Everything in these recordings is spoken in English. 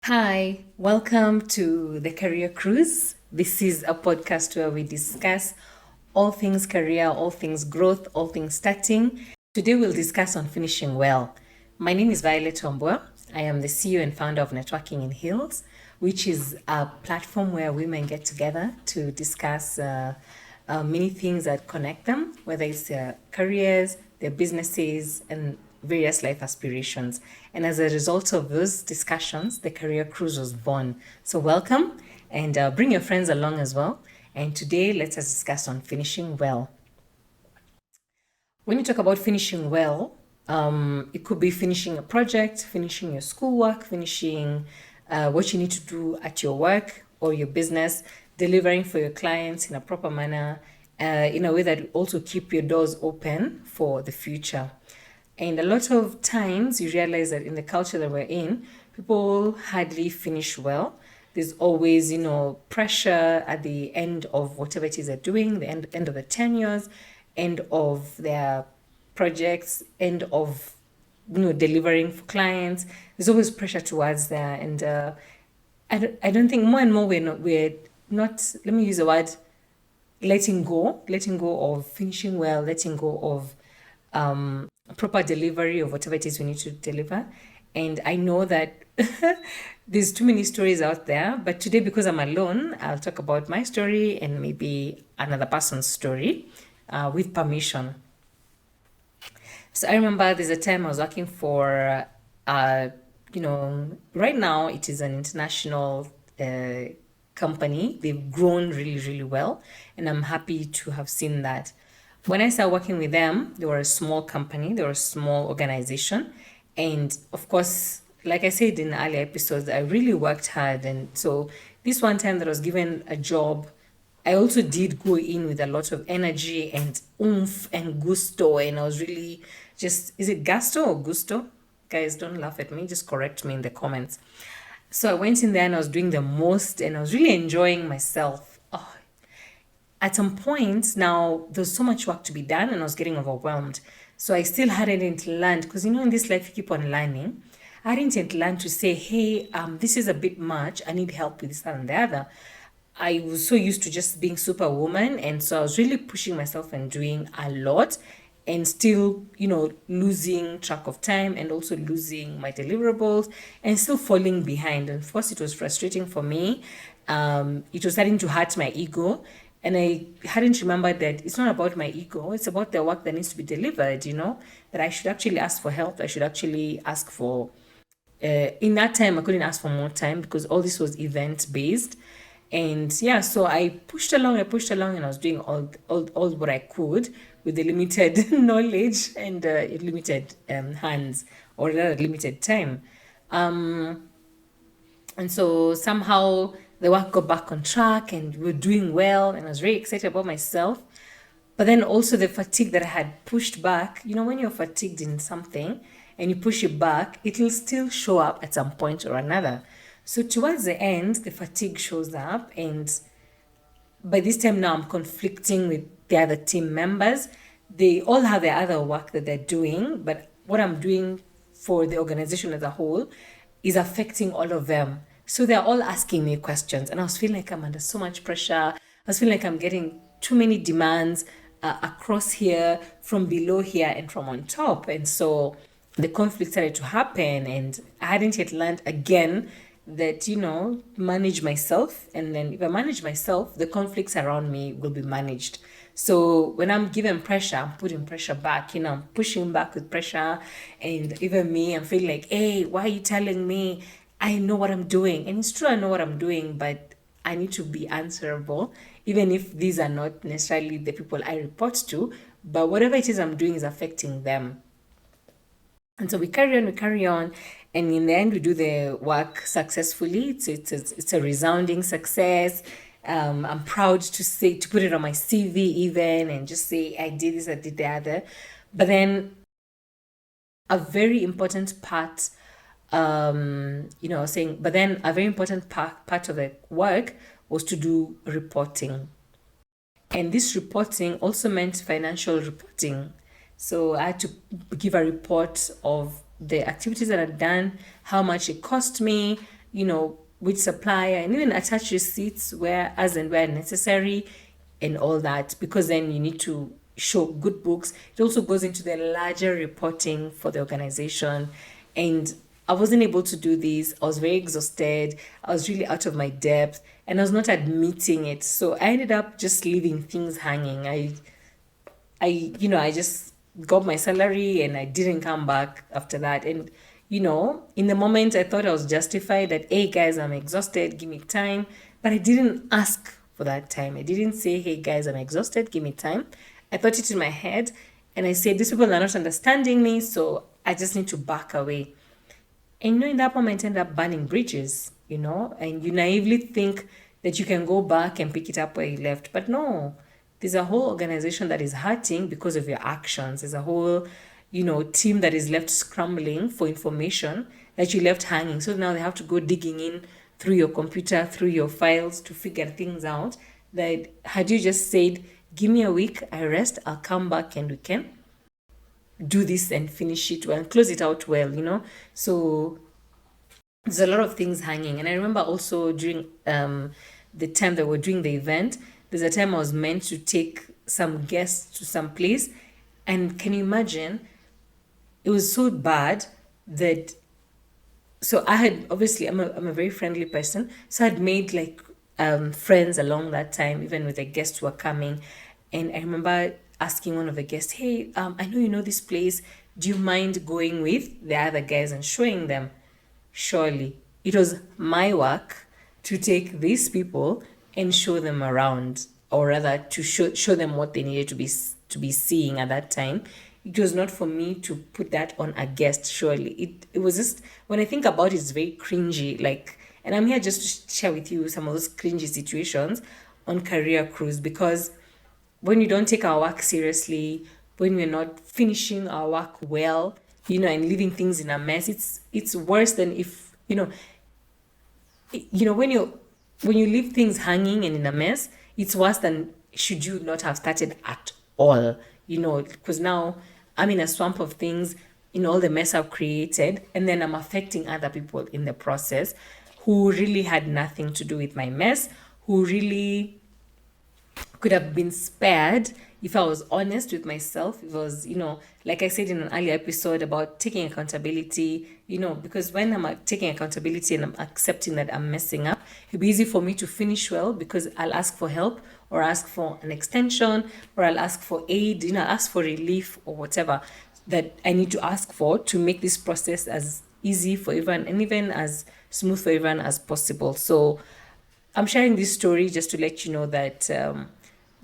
Hi, welcome to the Career Cruise. This is a podcast where we discuss all things career, all things growth, all things starting. Today we'll discuss on finishing well. My name is Violette Wambua. I am the CEO and founder of Networking in Hills, which is a platform where women get together to discuss many things that connect them, whether it's their careers, their businesses, and various life aspirations. And as a result of those discussions, the Career Cruise was born. So, welcome and bring your friends along as well. And today, let us discuss on finishing well. When you talk about finishing well, it could be finishing a project, finishing your schoolwork, finishing what you need to do at your work or your business, delivering for your clients in a proper manner, in a way that also keep your doors open for the future. And a lot of times you realize that in the culture that we're in, people hardly finish well. There's always, pressure at the end of whatever it is they're doing, the end of the tenures, end of their projects, end of, delivering for clients. There's always pressure towards that. And I don't think more and more we're not, let me use the word, letting go of finishing well, letting go of proper delivery of whatever it is we need to deliver. And I know that there's too many stories out there, but today, because I'm alone, I'll talk about my story and maybe another person's story with permission. So I remember there's a time I was working for, right now it is an international company. They've grown really, really well, and I'm happy to have seen that. When I started working with them, they were a small company, they were a small organization. And of course, like I said in earlier episodes, I really worked hard. And so, this one time that I was given a job, I also did go in with a lot of energy and oomph and gusto. And I was really just, is it gusto or gusto? Guys, don't laugh at me, just correct me in the comments. So I went in there and I was doing the most and I was really enjoying myself. Oh, at some point now there's so much work to be done and I was getting overwhelmed. So I still hadn't learned, because in this life you keep on learning. I didn't learn to say, hey, this is a bit much. I need help with this and the other. I was so used to just being superwoman, and so I was really pushing myself and doing a lot, and still, losing track of time and also losing my deliverables and still falling behind. And of course, it was frustrating for me. It was starting to hurt my ego. And I hadn't remembered that it's not about my ego, it's about the work that needs to be delivered, that I should actually ask for help. I should actually ask for in that time I couldn't ask for more time because all this was event based. And yeah, so I pushed along and I was doing all what I could with the limited knowledge and limited hands, or rather limited time. And so somehow the work got back on track and we were doing well, and I was very excited about myself. But then also the fatigue that I had pushed back, when you're fatigued in something and you push it back, it'll still show up at some point or another. So towards the end, the fatigue shows up, and by this time now I'm conflicting with the other team members. They all have their other work that they're doing, but what I'm doing for the organization as a whole is affecting all of them. So they're all asking me questions, and I was feeling like I'm under so much pressure. I was feeling like I'm getting too many demands across here, from below here, and from on top. And so the conflict started to happen, and I hadn't yet learned again that manage myself, and then if I manage myself, the conflicts around me will be managed. So when I'm given pressure, I'm putting pressure back, I'm pushing back with pressure. And even me, I'm feeling like, hey, why are you telling me? I know what I'm doing, and it's true, I know what I'm doing, but I need to be answerable, even if these are not necessarily the people I report to, but whatever it is I'm doing is affecting them. And so we carry on, and in the end, we do the work successfully. It's a resounding success. I'm proud to say, to put it on my CV even, and just say, I did this, I did the other. But then a very important part, saying, but then a very important part of the work was to do reporting. And this reporting also meant financial reporting. So I had to give a report of the activities that I'd done, how much it cost me, which supplier, and even attach receipts where as and where necessary and all that, because then you need to show good books. It also goes into the larger reporting for the organization. And I wasn't able to do this. I was very exhausted. I was really out of my depth and I was not admitting it. So I ended up just leaving things hanging. I just got my salary and I didn't come back after that. And, in the moment I thought I was justified that, hey guys, I'm exhausted, give me time. But I didn't ask for that time. I didn't say, hey guys, I'm exhausted, give me time. I thought it in my head and I said, these people are not understanding me, so I just need to back away. And in that moment, end up burning bridges, and you naively think that you can go back and pick it up where you left. But no, there's a whole organization that is hurting because of your actions. There's a whole, team that is left scrambling for information that you left hanging. So now they have to go digging in through your computer, through your files to figure things out. That had you just said, give me a week, I rest, I'll come back and we can do this and finish it well and close it out well. So there's a lot of things hanging. And I remember also during the time that we're doing the event, there's a time I was meant to take some guests to some place. And can you imagine? It was so bad that, so I had, obviously, I'm a very friendly person. So I had made like friends along that time, even with the guests who were coming. And I remember asking one of the guests, hey, I know you know this place. Do you mind going with the other guys and showing them? Surely it was my work to take these people and show them around, or rather to show them what they needed to be seeing at that time. It was not for me to put that on a guest. Surely it was just, when I think about it, it's very cringy, like, and I'm here just to share with you some of those cringy situations on career cruise, because when you don't take our work seriously, when we're not finishing our work well, and leaving things in a mess, it's worse than if, when you leave things hanging and in a mess, it's worse than should you not have started at all, because now I'm in a swamp of things, in all the mess I've created, and then I'm affecting other people in the process who really had nothing to do with my mess, who really could have been spared if I was honest with myself. It was, like I said in an earlier episode about taking accountability, because when I'm taking accountability and I'm accepting that I'm messing up, it'll be easy for me to finish well, because I'll ask for help or ask for an extension or I'll ask for aid, ask for relief or whatever that I need to ask for to make this process as easy for everyone and even as smooth for everyone as possible. So I'm sharing this story just to let you know that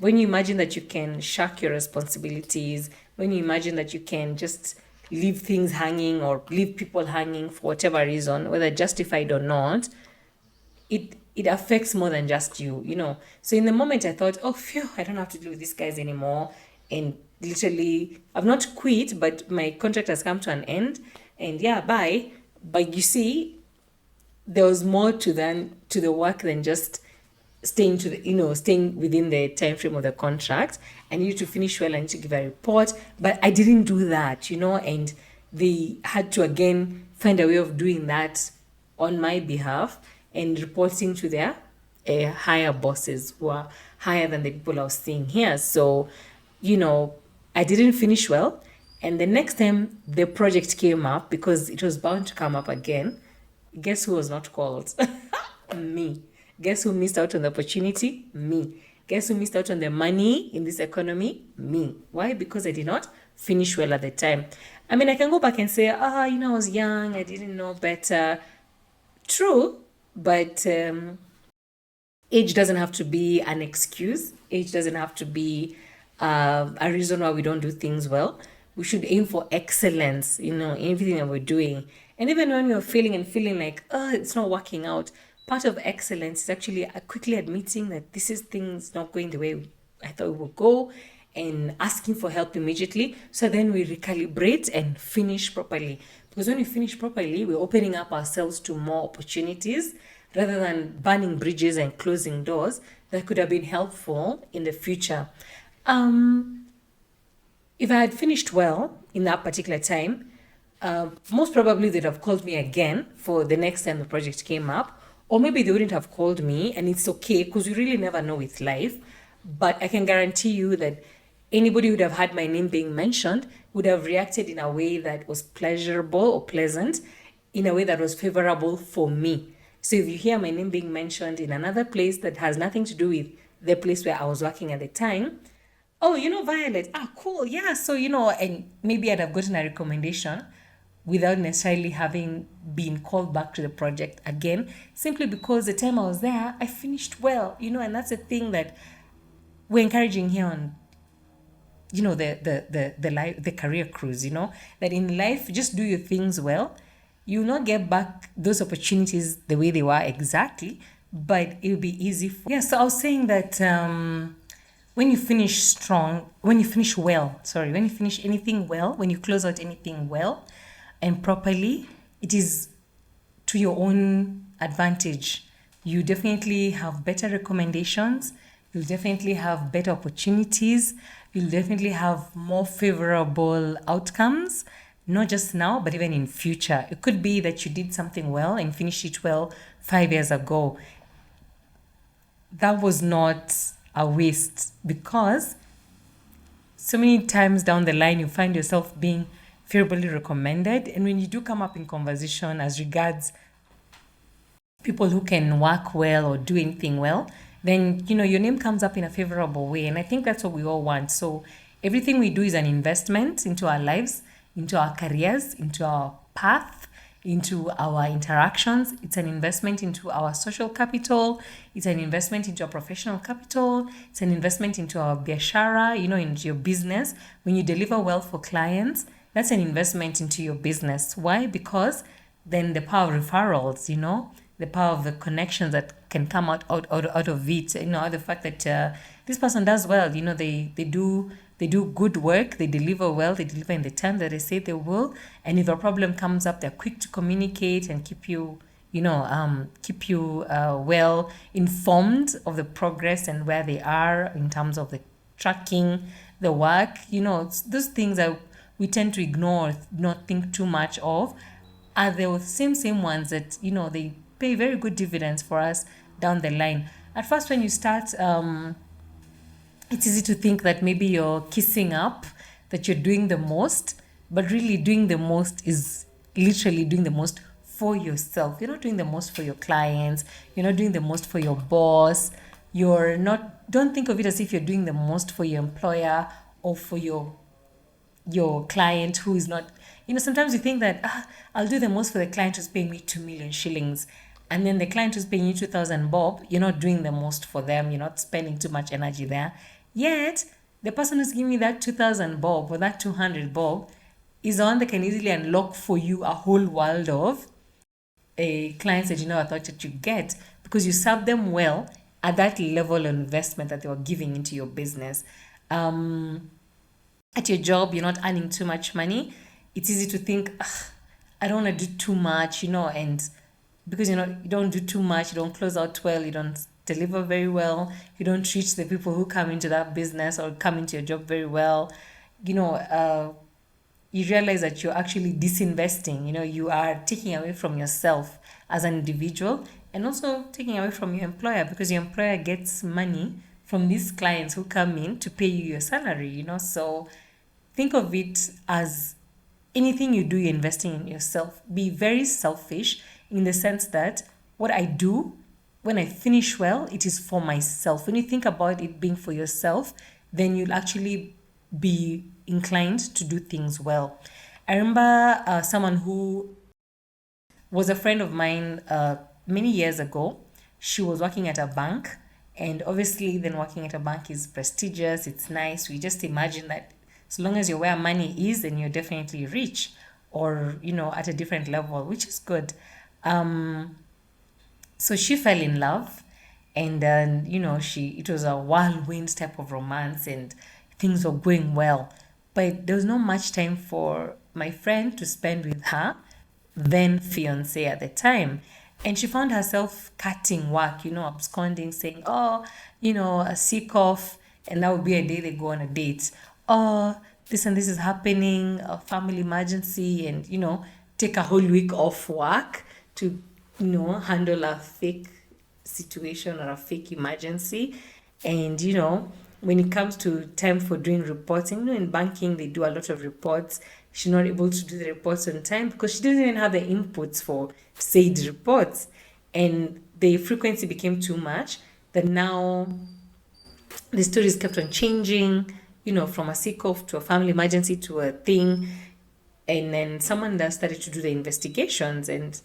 when you imagine that you can shirk your responsibilities, when you imagine that you can just leave things hanging or leave people hanging for whatever reason, whether justified or not, it affects more than just you. So in the moment I thought, oh, phew, I don't have to deal with these guys anymore. And literally, I've not quit, but my contract has come to an end. And yeah, bye. But you see, there was more to the work than just staying staying within the time frame of the contract. I needed to finish well, I need to give a report, but I didn't do that, and they had to again find a way of doing that on my behalf and reporting to their higher bosses who are higher than the people I was seeing here. So, I didn't finish well. And the next time the project came up, because it was bound to come up again, guess who was not called? Me. Guess who missed out on the opportunity? Me. Guess who missed out on the money in this economy? Me. Why? Because I did not finish well at the time. I mean, I can go back and say, I was young, I didn't know better. True, but age doesn't have to be an excuse. Age doesn't have to be a reason why we don't do things well. We should aim for excellence, in everything that we're doing. And even when we're feeling like, it's not working out, part of excellence is actually quickly admitting that this is things not going the way I thought it would go, and asking for help immediately. So then we recalibrate and finish properly. Because when we finish properly, we're opening up ourselves to more opportunities rather than burning bridges and closing doors that could have been helpful in the future. If I had finished well in that particular time, most probably they'd have called me again for the next time the project came up, or maybe they wouldn't have called me, and it's okay because you really never know with life. But I can guarantee you that anybody who would have had my name being mentioned would have reacted in a way that was pleasurable or pleasant, in a way that was favorable for me. So if you hear my name being mentioned in another place that has nothing to do with the place where I was working at the time, oh, Violet, cool, yeah. So, and maybe I'd have gotten a recommendation without necessarily having been called back to the project again, simply because the time I was there, I finished well, and that's the thing that we're encouraging here on, the life, the career cruise, that in life, just do your things well. You'll not get back those opportunities the way they were exactly, but it'll be easy for. Yeah, so I was saying that when you finish strong, when you finish well, sorry, when you finish anything well, when you close out anything well and properly, it is to your own advantage. You definitely have better recommendations. You'll definitely have better opportunities. You'll definitely have more favorable outcomes, not just now, but even in future. It could be that you did something well and finished it well 5 years ago. That was not a waste, because so many times down the line you find yourself being favorably recommended, and when you do come up in conversation as regards people who can work well or do anything well, then your name comes up in a favorable way, and I think that's what we all want. So everything we do is an investment into our lives, into our careers, into our path, into our interactions. It's an investment into our social capital. It's an investment into our professional capital. It's an investment into our biashara, into your business. When you deliver well for clients, that's an investment into your business. Why? Because then the power of referrals, the power of the connections that can come out of it, the fact that this person does well, they do good work, they deliver well, they deliver in the time that they say they will, and if a problem comes up, they're quick to communicate and keep you well informed of the progress and where they are in terms of the tracking the work. It's those things that we tend to ignore, not think too much of, are the same ones that they pay very good dividends for us down the line. At first, when you start, it's easy to think that maybe you're kissing up, that you're doing the most, but really doing the most is literally doing the most for yourself. You're not doing the most for your clients. You're not doing the most for your boss. Don't think of it as if you're doing the most for your employer or for your client who is not, sometimes you think that I'll do the most for the client who's paying me 2 million shillings, and then the client who's paying you 2,000 bob, you're not doing the most for them. You're not spending too much energy there. Yet the person who's giving me that 2,000 bob or that 200 bob is the one that can easily unlock for you a whole world of clients that you never thought that you get, because you serve them well at that level of investment that they were giving into your business. At your job, you're not earning too much money. It's easy to think, I don't want to do too much, and because you don't do too much, you don't close out well, you don't deliver very well, you don't treat the people who come into that business or come into your job very well, you realize that you're actually disinvesting. You are taking away from yourself as an individual, and also taking away from your employer, because your employer gets money from these clients who come in to pay you your salary. So think of it as anything you do, you're investing in yourself. Be very selfish in the sense that what I do, when I finish well, it is for myself. When you think about it being for yourself, then you'll actually be inclined to do things well. I remember someone who was a friend of mine many years ago. She was working at a bank, and obviously, then working at a bank is prestigious, it's nice. We just imagine that so long as you're where money is, then you're definitely rich, or at a different level, which is good. So she fell in love, and then it was a whirlwind type of romance, and things were going well, but there was not much time for my friend to spend with her then fiance at the time. And she found herself cutting work, absconding, saying, a sick off, and that would be a day they go on a date. Or this and this is happening, a family emergency, and take a whole week off work to handle a fake situation or a fake emergency. And when it comes to time for doing reporting, in banking they do a lot of reports. She's not able to do the reports on time because she didn't even have the inputs for said reports, and the frequency became too much that now the stories kept on changing, from a sick off to a family emergency to a thing. And then someone that started to do the investigations. And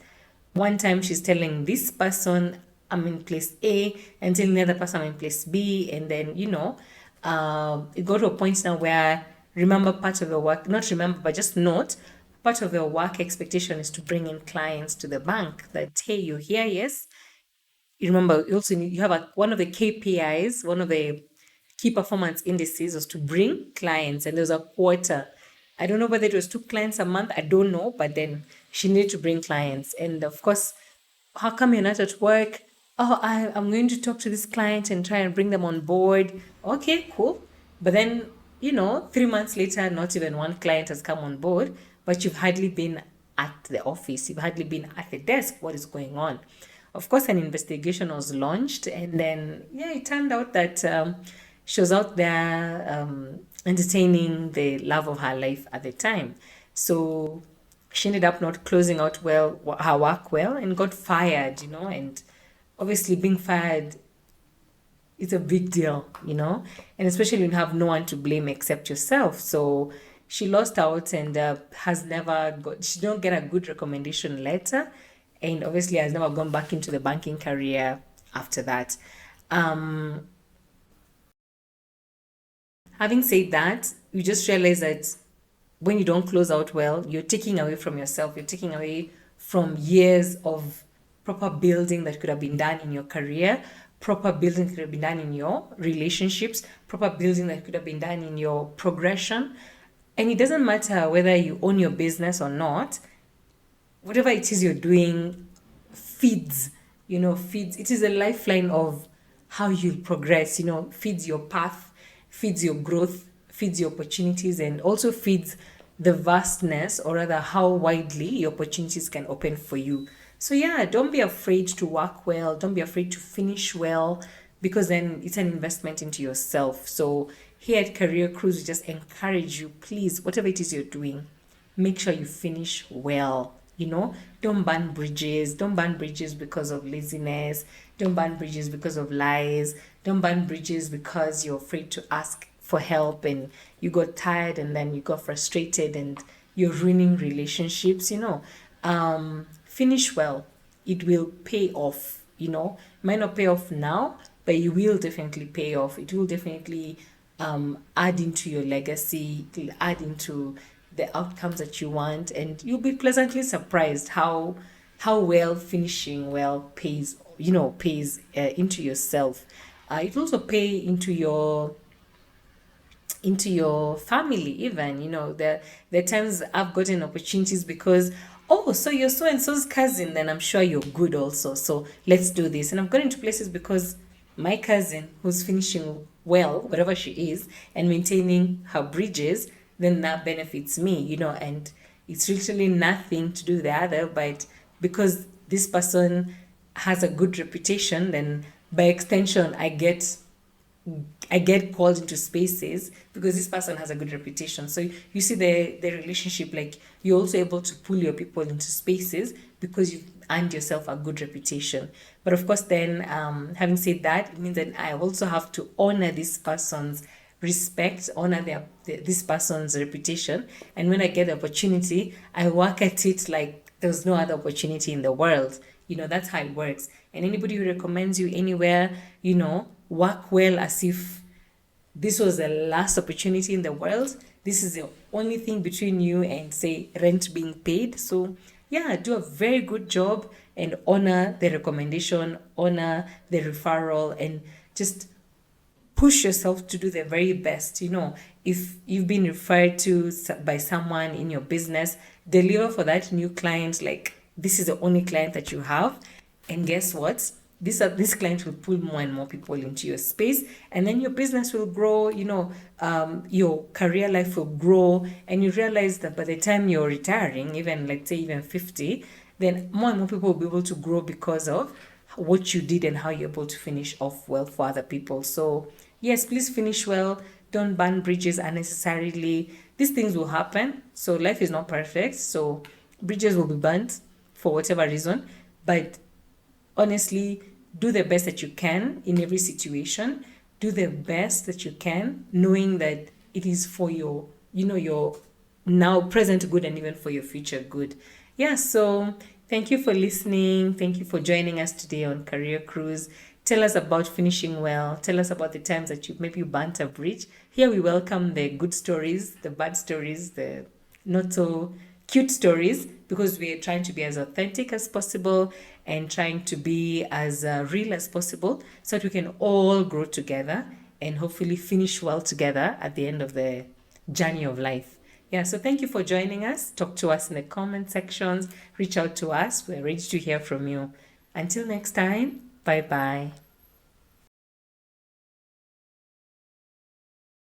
one time she's telling this person, I'm in place A, and telling the other person, I'm in place B. And then, it got to a point now where, remember, part of your work, not remember, but just note, part of your work expectation is to bring in clients to the bank. That, hey, you're here, yes, you remember you also you have one of the KPIs, one of the key performance indices was to bring clients, and there was a quarter. I don't know whether it was 2 clients a month, I don't know, but then she needed to bring clients. And of course, how come you're not at work? Oh, I'm going to talk to this client and try and bring them on board. Okay, cool. But then, 3 months later, not even one client has come on board, but you've hardly been at the office, you've hardly been at the desk. What is going on? Of course, an investigation was launched, and then, yeah, it turned out that she was out there entertaining the love of her life at the time. So she ended up not closing out well her work well and got fired, and obviously being fired is a big deal, and especially when you have no one to blame except yourself. So she lost out and has never got, she don't get a good recommendation letter, and obviously has never gone back into the banking career after that. Having said that, you just realize that when you don't close out well, you're taking away from yourself, you're taking away from years of proper building that could have been done in your career, proper building that could have been done in your relationships, proper building that could have been done in your progression. And it doesn't matter whether you own your business or not, whatever it is you're doing feeds, feeds. It is a lifeline of how you'll progress, feeds your path, feeds your growth, feeds your opportunities, and also feeds the vastness, or rather how widely your opportunities can open for you. So yeah, don't be afraid to work well, don't be afraid to finish well, because then it's an investment into yourself. So here at Career Cruise, we just encourage you, please, whatever it is you're doing, make sure you finish well. Don't burn bridges. Don't burn bridges because of laziness. Don't burn bridges because of lies. Don't burn bridges because you're afraid to ask for help and you got tired and then you got frustrated and you're ruining relationships. Finish well. It will pay off. It might not pay off now, but it will definitely pay off. It will definitely add into your legacy. It will add into the outcomes that you want, and you'll be pleasantly surprised how well finishing well pays into yourself. It will also pay into your family even. The times I've gotten opportunities because, oh, so you're so and so's cousin, then I'm sure you're good also, so let's do this. And I've gotten into places because my cousin, who's finishing well whatever she is and maintaining her bridges, then that benefits me, and it's literally nothing to do with the other, but because this person has a good reputation, then by extension I get called into spaces because this person has a good reputation. So you see the relationship, like you're also able to pull your people into spaces because you've earned yourself a good reputation. But of course, then having said that, it means that I also have to honor this person's respect, honor this person's reputation. And when I get the opportunity, I work at it like there's no other opportunity in the world. That's how it works. And anybody who recommends you anywhere, work well as if this was the last opportunity in the world. This is the only thing between you and, say, rent being paid. So yeah, do a very good job and honor the recommendation, honor the referral, and just push yourself to do the very best. If you've been referred to by someone in your business, deliver for that new client like this is the only client that you have. And guess what? this client will pull more and more people into your space, and then your business will grow, your career life will grow, and you realize that by the time you're retiring, even let's say even 50, then more and more people will be able to grow because of what you did and how you're able to finish off well for other people. So yes, please finish well. Don't burn bridges unnecessarily. These things will happen. So life is not perfect. So bridges will be burnt for whatever reason. But honestly, do the best that you can in every situation. Do the best that you can, knowing that it is for your now present good and even for your future good. Yeah, so thank you for listening. Thank you for joining us today on Career Cruise. Tell us about finishing well. Tell us about the times that you maybe burnt a bridge. Here we welcome the good stories, the bad stories, the not so cute stories, because we're trying to be as authentic as possible and trying to be as real as possible so that we can all grow together and hopefully finish well together at the end of the journey of life. Yeah, so thank you for joining us. Talk to us in the comment sections. Reach out to us. We're ready to hear from you. Until next time, bye bye.